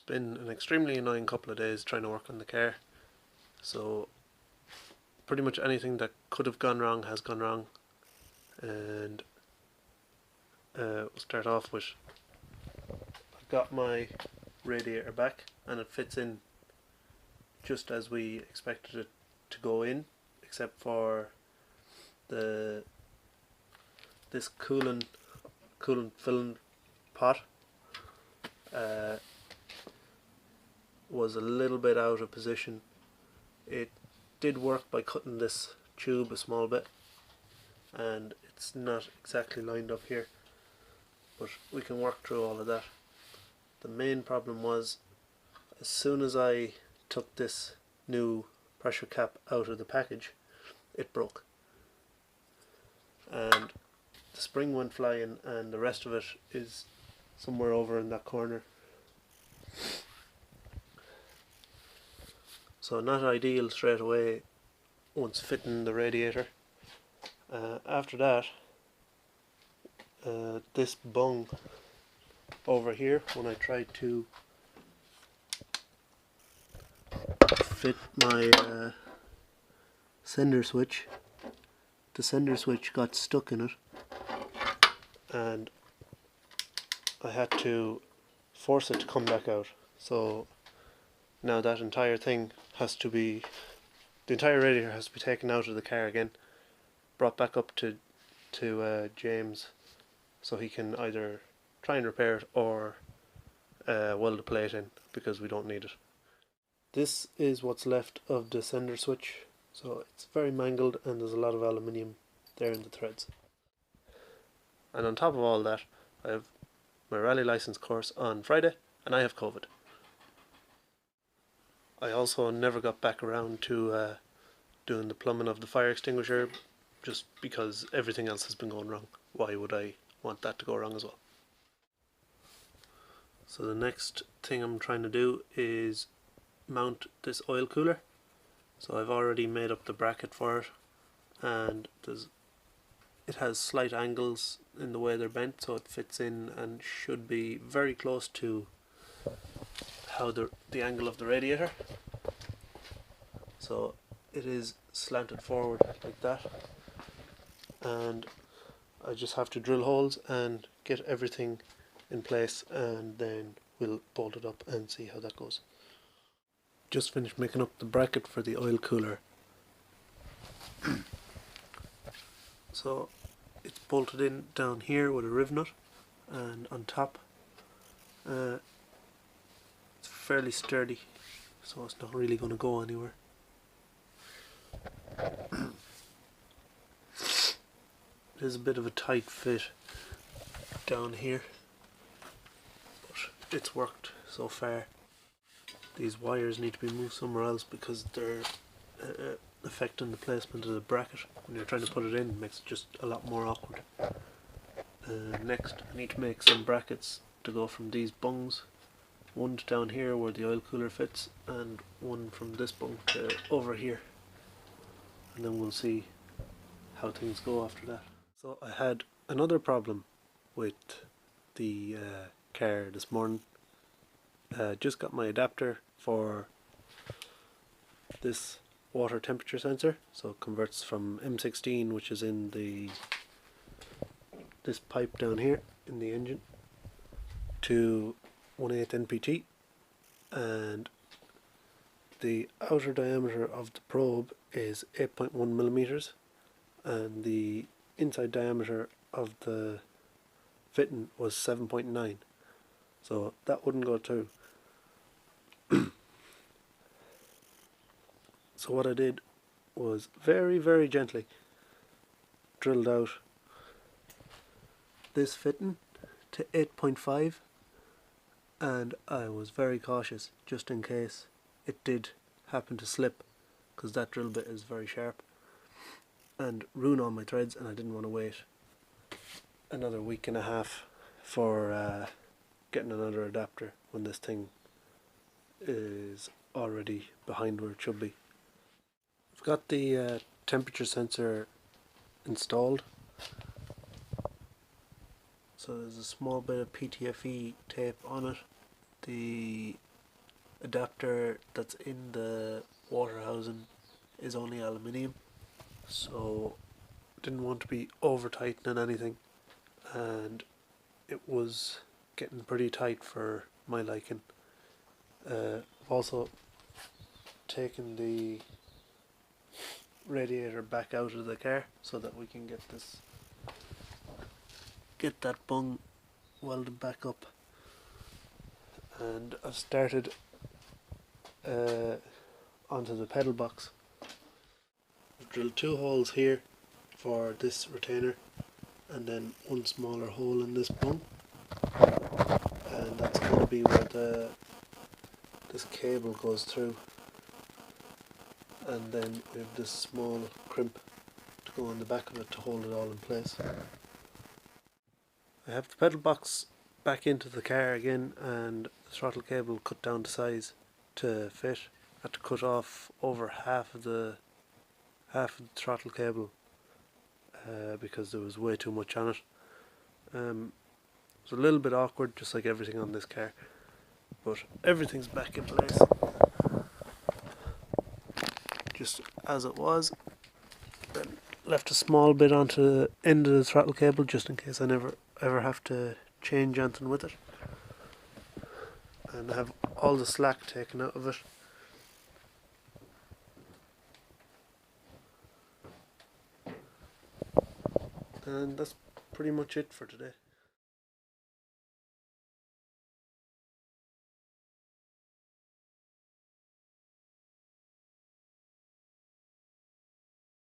been an extremely annoying couple of days trying to work on the car. So pretty much anything that could have gone wrong has gone wrong. And we'll start off with, I've got my radiator back and it fits in just as we expected it to go in, except for this coolant filling pot was a little bit out of position. It did work by cutting this tube a small bit, and it's not exactly lined up here, but we can work through all of that. The main problem was, as soon as I took this new pressure cap out of the package, it broke, and the spring went flying, and the rest of it is somewhere over in that corner. So not ideal straight away once fitting the radiator. After that, this bung over here, when I tried to fit my sender switch, the sender switch got stuck in it, and I had to force it to come back out. So now that entire thing has to be, the entire radiator has to be taken out of the car again, brought back up to James, so he can either try and repair it or weld the plate in, because we don't need it. This is what's left of the sender switch, so it's very mangled and there's a lot of aluminium there in the threads. And on top of all that, I have my rally license course on Friday, and I have COVID. I also never got back around to doing the plumbing of the fire extinguisher, just because everything else has been going wrong. Why would I want that to go wrong as well? So the next thing I'm trying to do is mount this oil cooler. So I've already made up the bracket for it, and it has slight angles in the way they're bent, so it fits in and should be very close to how the angle of the radiator. So it is slanted forward like that, and I just have to drill holes and get everything in place, and then we'll bolt it up and see how that goes. Just finished making up the bracket for the oil cooler. So it's bolted in down here with a riv nut, and on top it's fairly sturdy, so it's not really going to go anywhere. There's a bit of a tight fit down here, but it's worked so far. These wires need to be moved somewhere else because they're affecting the placement of the bracket. When you're trying to put it in, it makes it just a lot more awkward. Next, I need to make some brackets to go from these bungs. One to down here where the oil cooler fits, and one from this bung to over here. And then we'll see how things go after that. So I had another problem with the car this morning. Just got my adapter for this water temperature sensor, so it converts from M16, which is in this pipe down here in the engine, to 1/8 NPT, and the outer diameter of the probe is 8.1 millimeters, and the inside diameter of the fitting was 7.9, so that wouldn't go through. So what I did was very, very gently drilled out this fitting to 8.5, and I was very cautious just in case it did happen to slip, because that drill bit is very sharp, and ruin all my threads, and I didn't want to wait another week and a half for getting another adapter when this thing is already behind where it should be. I've got the temperature sensor installed, so there's a small bit of PTFE tape on it. The adapter that's in the water housing is only aluminium, so didn't want to be over tightening anything, and it was getting pretty tight for my liking. I've also taken the radiator back out of the car so that we can get that bung welded back up, and I've started onto the pedal box. I've drilled 2 holes here for this retainer and then one smaller hole in this bung, and that's going to be where this cable goes through, and then we have this small crimp to go on the back of it to hold it all in place. I have the pedal box back into the car again, and the throttle cable cut down to size to fit. I had to cut off over half of the throttle cable because there was way too much on it. It was a little bit awkward, just like everything on this car, but everything's back in place just as it was. Then left a small bit onto the end of the throttle cable just in case I never ever have to change anything with it, and I have all the slack taken out of it. And that's pretty much it for today.